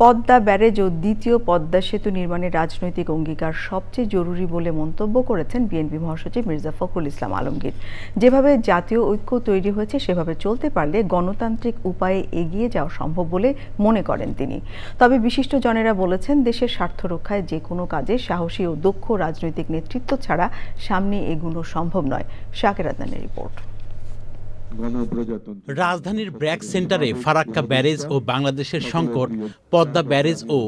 Padma barrage ও দ্বিতীয় পদ্মা সেতু নির্মাণের রাজনৈতিক অঙ্গীকার সবচেয়ে জরুরি বলে মন্তব্য করেছেন বিএনপি মহাসচিব মির্জা ফখরুল ইসলাম আলমগীর। যেভাবে জাতীয় ঐক্য তৈরি হয়েছে সেভাবে চলতে পারলে গণতান্ত্রিক উপায়ে এগিয়ে যাওয়া সম্ভব বলে মনে করেন তিনি। তবে বিশিষ্টজনেরা বলেছেন, দেশের স্বার্থ রক্ষায় যে কোনো কাজে সাহসী ও দক্ষ রাজনৈতিক নেতৃত্ব ছাড়া সামনে এগুলো সম্ভব নয়। শাকের আদনানের রিপোর্ট। রাজধানীর ব্র্যাক সেন্টারে ফারাক্কা ব্যারেজ ও বাংলাদেশের সংকট, পদ্মা ব্যারেজ ও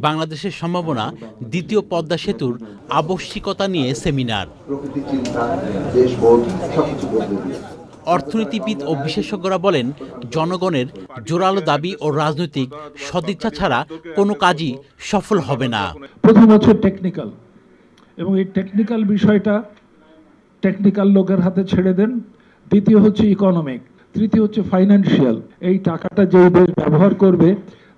বাংলাদেশের সম্ভাবনা, দ্বিতীয় পদ্মা সেতুর আবশ্যিকতা নিয়ে সেমিনার। অর্থনীতিবিদ ও বিশেষজ্ঞরা বলেন, জনগণের জোরালো দাবি ও রাজনৈতিক সদিচ্ছা ছাড়া কোনো কাজই সফল হবে না। প্রথম হচ্ছে টেকনিক্যাল, এবং এই টেকনিক্যাল বিষয়টা টেকনিক্যাল লোকের হাতে ছেড়ে দেন। দ্বিতীয় হচ্ছে ইকোনমিক, তৃতীয় হচ্ছে ফাইন্যান্সিয়াল। এই টাকাটা যেই দেশ ব্যবহার করবে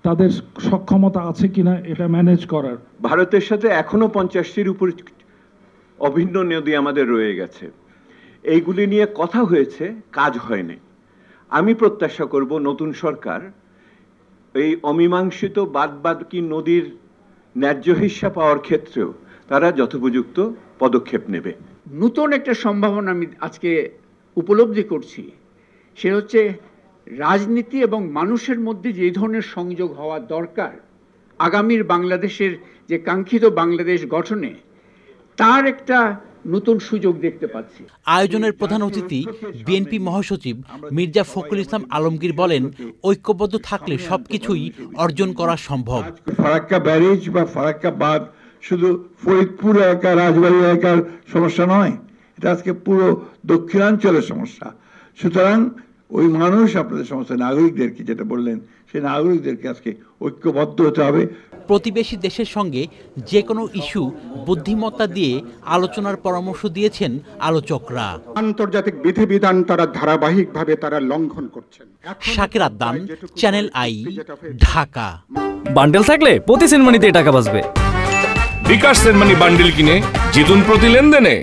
তাদের সক্ষমতা আছে কিনা এটা ম্যানেজ করার। ভারতের সাথে এখনো 50টির উপর অভিন্ন নদী আমাদের রয়ে গেছে। এইগুলি নিয়ে কথা হয়েছে, কাজ হয়নি। আমি প্রত্যাশা করব নতুন সরকার এই অমীমাংসিত বাদবাকি নদীর ন্যায্য হিস্সা পাওয়ার ক্ষেত্রেও তারা যথোপযুক্ত পদক্ষেপ নেবে। নতুন একটা সম্ভাবনা আমি আজকে উপলব্ধি করছি, সে হচ্ছে রাজনীতি এবং মানুষের মধ্যে যে ধরনের সংযোগ হওয়া দরকার আগামীর বাংলাদেশের যে কাঙ্ক্ষিত বাংলাদেশ গঠনে, তার একটা নতুন সুযোগ দেখতে পাচ্ছি। আয়োজনের প্রধান অতিথি বিএনপি মহাসচিব মির্জা ফখরুল ইসলাম আলমগীর বলেন, ঐক্যবদ্ধ থাকলে সবকিছুই অর্জন করা সম্ভব। ফারাক্কা ব্যারেজ বা ফারাক্কা বাঁধ শুধু ফরিদপুর এলাকা, রাজবাড়ী এলাকার সমস্যা নয়, এটা আজকে পুরো দক্ষিণাঞ্চলের সমস্যা। সুতরাং ওই মানুষ, আপনাদের সমস্ত নাগরিকদেরকে যেটা বললেন, সেই নাগরিকদেরকে আজকে ঐক্যবদ্ধ হতে হবে। প্রতিবেশী দেশের সঙ্গে যে কোনো ইস্যু বুদ্ধিমত্তা দিয়ে আলোচনার পরামর্শ দিয়েছেন আলোচকরা। আন্তর্জাতিক বিধিবিধান তারা ধারাবাহিকভাবে লঙ্ঘন করছেন। শাকের Adnan, channel I, Dhaka. Bundle থাকলে প্রতি সেনমানিতে টাকা বাঁচবে। বিকাশ সেনমানি বান্ডেল কিনে জিতুন প্রতি লেনদেনে।